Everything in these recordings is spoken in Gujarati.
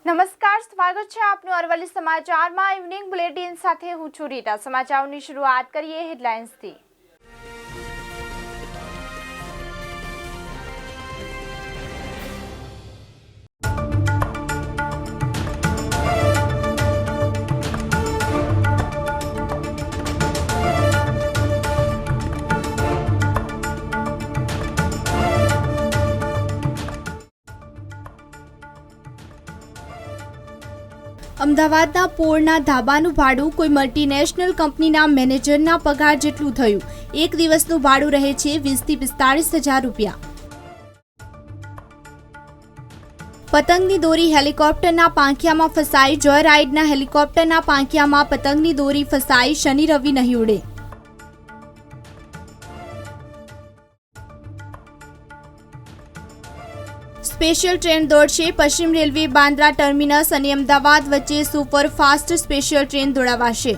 નમસ્કાર, સ્વાગત છે આપનું અરવલ્લી સમાચારમાં ઇવનિંગ બુલેટિન સાથે હું છું રીટા। સમાચારોની શરૂઆત કરીએ હેડલાઇન્સથી। અમદાવાદના પોળના ધાબાનું ભાડું કોઈ મલ્ટીનેશનલ કંપનીના મેનેજરના પગાર જેટલું થયું। એક દિવસનું ભાડું રહે છે 20 થી 45 હજાર રૂપિયા। પતંગની દોરી હેલિકોપ્ટરના પાંખિયામાં ફસાઈ। જોયરાઇડના હેલિકોપ્ટરના પાંખિયામાં પતંગની દોરી ફસાઈ। શનિ રવિ નહીં ઉડે। સ્પેશિયલ ટ્રેન દોડશે। પશ્ચિમ રેલવે બાંદ્રા ટર્મિનસ અને અમદાવાદ વચ્ચે સુપરફાસ્ટ સ્પેશિયલ ટ્રેન દોડાવાશે।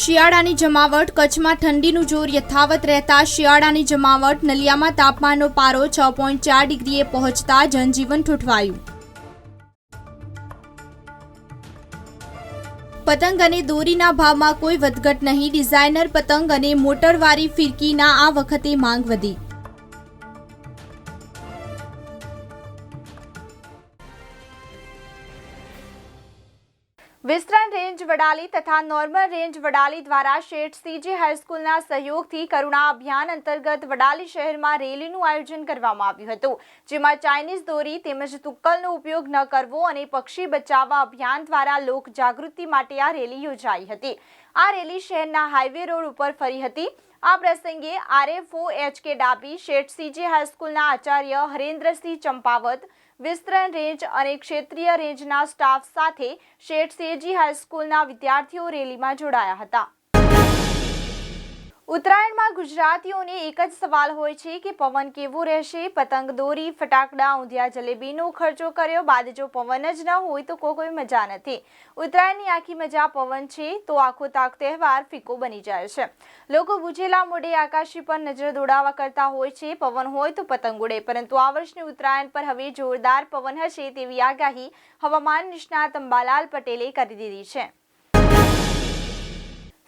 શિયાળાની જમાવટ। કચ્છમાં ઠંડીનું જોર યથાવત રહેતા શિયાળાની જમાવટ। નલિયામાં તાપમાનનો પારો 6.4 ડિગ્રીએ પહોંચતા જનજીવન ઠૂંઠવાયું। પતંગ અને દોરીના ભાવમાં કોઈ વધઘટ નહીં। ડિઝાઇનર પતંગ અને મોટરવાળી ફિરકીના આ વખતે માંગ વધી। વિસ્તરણ રેન્જ વડાલી તથા નોર્મલ રેન્જ વડાલી દ્વારા શેઠ સીજે હાઈસ્કૂલના સહયોગથી કરુણા અભિયાન અંતર્ગત વડાલી શહેરમાં રેલીનું આયોજન કરવામાં આવ્યું હતું, જેમાં ચાઇનીઝ દોરી તેમજ તુક્કલનો ઉપયોગ ન કરવો અને પક્ષી બચાવવા અભિયાન દ્વારા લોક જાગૃતિ માટે આ રેલી યોજાઈ હતી। આ રેલી શહેરના હાઈવે રોડ ઉપર ફરી હતી। આ પ્રસંગે આરએફઓ એચકે ડાબી, શેઠ સીજે હાઈસ્કૂલના આચાર્ય હરેન્દ્રસિંહ ચંપાવત, વિસ્તરણ રેન્જ અને ક્ષેત્રીય રેન્જના સ્ટાફ સાથે શેઠ સીજી હાઈસ્કૂલના વિદ્યાર્થીઓ રેલીમાં જોડાયા હતા। ઉત્તરાયણમાં ગુજરાતીઓને એક જ સવાલ હોય છે કે પવન કેવો રહેશે। પતંગ, દોરી, ફટાકડા, ઊંધિયા, જલેબીનો ખર્ચો કર્યો બાદ જો પવન જ ન હોય તો કોઈ મજા નથી। ઉત્તરાયણની આખી મજા પવન છે તો આખો તહેવાર ફીકો બની જાય છે। લોકો બુઝેલા મોઢે આકાશી પર નજર દોડાવવા કરતા હોય છે। પવન હોય તો પતંગ ઉડે, પરંતુ આ વર્ષની ઉત્તરાયણ પર હવે જોરદાર પવન હશે તેવી આગાહી હવામાન નિષ્ણાત અંબાલાલ પટેલે કરી દીધી છે।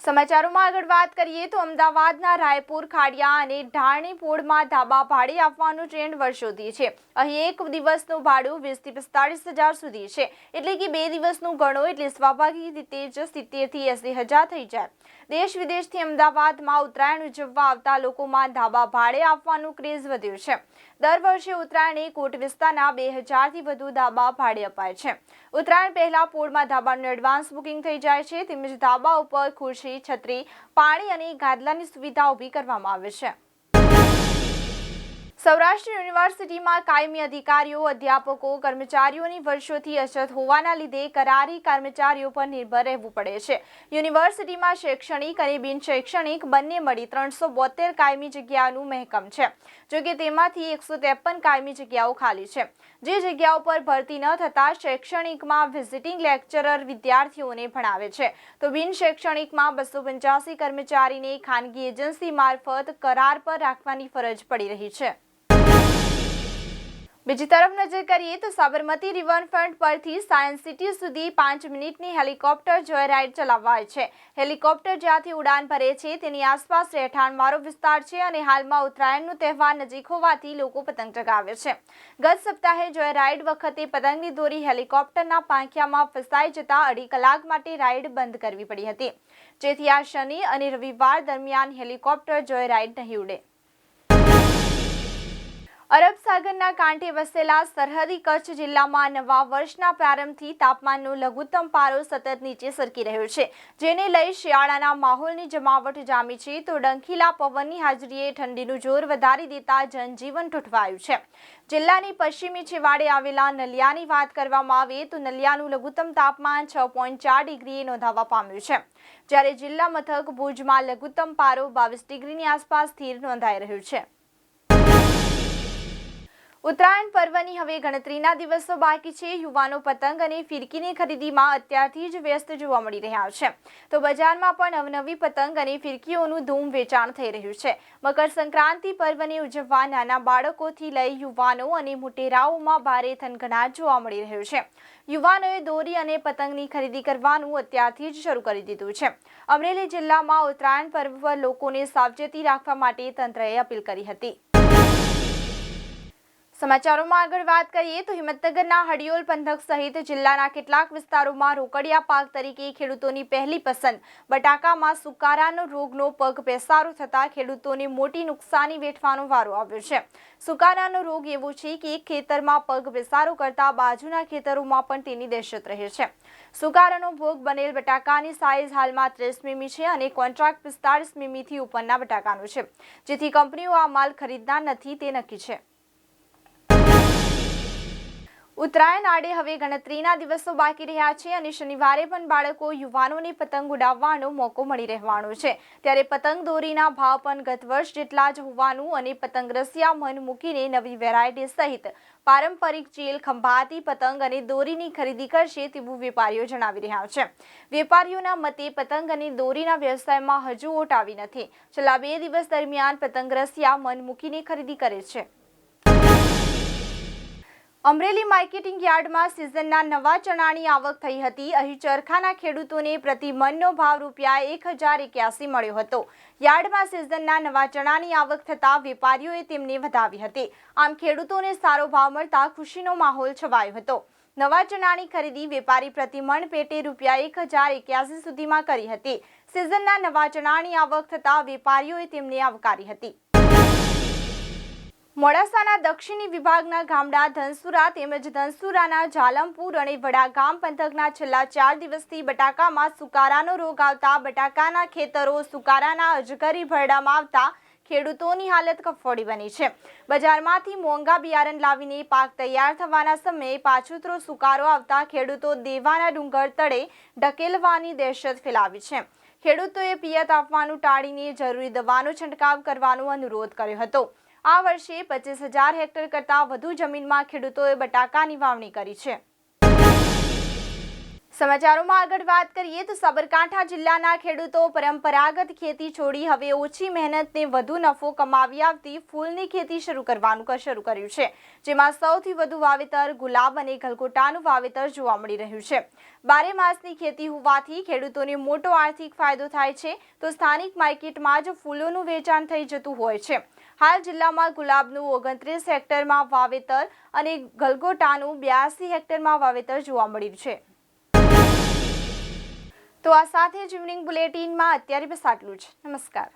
સમાચારોમાં આગળ વાત કરીએ તો અમદાવાદના રાયપુર, ખાડિયા અને ઢાળની પોળમાં ધાબા ભાડે આપવાનું ટ્રેન્ડ વર્ષોથી છે। અહીં એક દિવસનું ભાડું 20 થી 45 હજાર સુધી છે, એટલે કે 2 દિવસનું ગણો એટલે સ્વાભાવિક રીતે જ 70 થી 80 હજાર થઈ જાય। દેશ વિદેશથી અમદાવાદમાં ઉત્તરાયણ ઉજવવા આવતા લોકોમાં ધાબા ભાડે આપવાનું ક્રેઝ વધ્યું છે। દર વર્ષે ઉત્તરાયણે કોટ વિસ્તારના 2000 થી વધુ ધાબા ભાડે અપાય છે। ઉત્તરાયણ પહેલા પોળમાં ધાબાનું એડવાન્સ બુકિંગ થઈ જાય છે, તેમજ ધાબા ઉપર ખુરશી, છત્રી, પાણી અને ગાદલાની સુવિધા ઊભી કરવામાં આવે છે। સૌરાષ્ટ્ર યુનિવર્સિટીમાં કાયમી અધિકારીઓ, અધ્યાપકો, કર્મચારીઓની વર્ષોથી અછત હોવાના લીધે કરારી કર્મચારીઓ પર નિર્ભર રહેવું પડે છે। યુનિવર્સિટીમાં શૈક્ષણિક અને બિન શૈક્ષણિક બંને મળી 372 કાયમી જગ્યાઓનું મહેકમ છે, જોકે તેમાંથી 153 કાયમી જગ્યાઓ ખાલી છે। જે જગ્યાઓ પર ભરતી ન થતાં શૈક્ષણિકમાં વિઝિટિંગ લેક્ચરર વિદ્યાર્થીઓને ભણાવે છે, તો બિન શૈક્ષણિકમાં 285 કર્મચારીને ખાનગી એજન્સી મારફત કરાર પર રાખવાની ફરજ પડી રહી છે। બીજી તરફ નજર કરીએ તો સાબરમતી રિવરફ્રન્ટ પરથી સાયન્સ સિટી સુધી 5 મિનિટની હેલિકોપ્ટર જોયરાઇડ ચલાવાય છે। હેલિકોપ્ટર જ્યાંથી ઉડાન ભરે છે તેની આસપાસ રહેઠાણવાળો વિસ્તાર છે અને હાલમાં ઉત્તરાયણનો તહેવાર નજીક હોવાથી લોકો પતંગ ચગાવે છે। ગત સપ્તાહે જોયરાઇડ વખતે પતંગની દોરી હેલિકોપ્ટરના પાંખિયામાં ફસાઈ જતા 2.5 કલાક માટે રાઇડ બંધ કરવી પડી હતી, જેથી આ શનિ અને રવિવાર દરમિયાન હેલિકોપ્ટર જોયરાઇડ નહીં ઉડે। અરબ સાગરના કાંઠે વસેલા સરહદી કચ્છ જિલ્લામાં નવા વર્ષના પ્રારંભથી તાપમાનનો લઘુત્તમ પારો સતત નીચે સરકી રહ્યો છે, જેને લઈ શિયાળાના માહોલની જમાવટ જામી છે, તો ડંખીલા પવનની હાજરીએ ઠંડીનું જોર વધારી દેતા જનજીવન ઠૂંઠવાયું છે। જિલ્લાની પશ્ચિમી છેવાડે આવેલા નલિયાની વાત કરવામાં આવે તો નલિયાનું લઘુત્તમ તાપમાન 6.4 ડિગ્રીએ નોંધાવા પામ્યું છે, જ્યારે જિલ્લા મથક ભુજમાં લઘુત્તમ પારો 22 ડિગ્રીની આસપાસ સ્થિર નોંધાઈ રહ્યું છે। ઉત્તરાયણ પર્વની હવે ગણતરીના દિવસો બાકી છે. યુવાનો પતંગ અને ફિરકીની ખરીદીમાં અત્યારથી જ વ્યસ્ત જોવા મળી રહ્યા છે. તો બજારમાં પણ અવનવી પતંગ અને ફિરકીઓનું ધૂમ વેચાણ થઈ રહ્યું છે. મકર સંક્રાંતિ પર્વને ઉજવવા નાના બાળકોથી લઈ યુવાનો અને મોટેરાઓમાં ભારે થનગનાટ જોવા મળી રહ્યો છે. યુવાનોએ દોરી અને પતંગની ખરીદી કરવાનું અત્યારથી જ શરૂ કરી દીધું છે. અમરેલી જિલ્લામાં ઉત્તરાયણ પર્વ પર લોકોને સાવચેતી રાખવા માટે તંત્રએ અપીલ કરી હતી. સમાચારોમાં આગળ વાત કરીએ તો હિંમતનગરના હડિયોલ પંથક સહિત જિલ્લાના કેટલાક વિસ્તારોમાં રોકડિયા પાક તરીકે ખેડૂતોની પહેલી પસંદ બટાકામાં સુકારાનો રોગનો પગ પેસારો થતાં ખેડૂતોને મોટી નુકસાની વેઠવાનો વારો આવ્યો છે. સુકારાનો રોગ એવો છે કે એક ખેતરમાં પગ પેસારો કરતા બાજુના ખેતરોમાં પણ તેની દહેશત રહે છે. સુકારાનો ભોગ બનેલ બટાકાની સાઇઝ હાલમાં 30 મીમી છે અને કોન્ટ્રાક્ટ 45 મીમીથી ઉપરના બટાકાનો છે, જેથી કંપનીઓ આ માલ ખરીદનાર નથી તે નક્કી છે. ઉત્તરાયણ આડે હવે ગણતરીના દિવસો બાકી રહ્યા છે અને શનિવારે પણ બાળકો યુવાનોને પતંગ ઉડાવવાનો મોકો મળી રહેવાનો છે. ત્યારે પતંગ દોરીના ભાવ પણ ગત વર્ષ જેટલા જ હોવાનું અને પતંગ રસિયા મન મૂકીને નવી વેરાયટી સહિત પારંપરિક ચેલ, ખંભાતી પતંગ અને દોરીની ખરીદી કરશે તેવું વેપારીઓ જણાવી રહ્યા છે. વેપારીઓના મતે પતંગ અને દોરીના વ્યવસાયમાં હજુ ઓટ આવી નથી. છેલ્લા 2 દિવસ દરમિયાન પતંગ રસિયા મન મૂકીને ખરીદી કરે છે. અમરેલી માર્કેટિંગ યાર્ડમાં સિઝનના નવા ચણાની આવક થઈ હતી. અહીં ચરખાના ખેડૂતોને પ્રતિ મણનો ભાવ ₹1081 મળ્યો હતો. યાર્ડમાં સિઝનના નવા ચણાની આવક થતાં વેપારીઓએ તેમને વધાવી હતી. આમ ખેડૂતોને સારો ભાવ મળતા ખુશીનો માહોલ છવાયો હતો. નવા ચણાની ખરીદી વેપારી પ્રતિ મણ પેટે ₹1081 સુધીમાં કરી હતી. સિઝનના નવા ચણાની આવક થતાં વેપારીઓએ તેમને આવકારી હતી. મોડાસાના દક્ષિણી વિભાગના ગામડા ધનસુરા તેમજ ધનસુરાના જાલમપુર અને વડા ગામ પંથકના છેલ્લા 4 દિવસથી બટાકામાં સુકારાનો રોગ આવતા બટાકાના ખેતરો સુકારાના અજગરી ભરડામાં આવતા ખેડૂતોની હાલત કફોડી બની છે. બજારમાંથી મોંઘા બિયારણ લાવીને પાક તૈયાર થવાના સમયે પાછુતરો સુકારો આવતા ખેડૂતો દેવાના ડુંગર તળે ઢકેલવાની દહેશત ફેલાવી છે. ખેડૂતોએ પિયત આપવાનું ટાળીને જરૂરી દવાનો છંટકાવ કરવાનો અનુરોધ કર્યો હતો. આ વર્ષે 25,000 હેક્ટર કરતાં વધુ જમીનમાં ખેડૂતોએ બટાકાની વાવણી કરી છે. સમાચારોમાં આગળ વાત કરીએ તો સાબરકાંઠા જિલ્લાના ખેડૂતો પરંપરાગત ખેતી છોડી હવે ઓછી મહેનતને વધુ નફો કમાવી આવતી ફૂલની ખેતી શરૂ કર્યું છે. જેમાં સૌથી વધુ વાવેતર ગુલાબ અને ગલગોટાનું વાવેતર જોવા મળી રહ્યું છે. 12 માસની ખેતી હોવાથી ખેડૂતોને મોટો આર્થિક ફાયદો થાય છે. તો સ્થાનિક માર્કેટમાં જ ફૂલોનું વેચાણ થઈ જતું હોય છે. હાલ જિલ્લામાં ગુલાબનું 29 હેક્ટરમાં વાવેતર અને ગલગોટાનું 82 હેક્ટરમાં વાવેતર જોવા મળ્યું છે. તો આ સાથે જ ઇવનિંગ બુલેટિનમાં અત્યારે બસ આટલું જ. નમસ્કાર.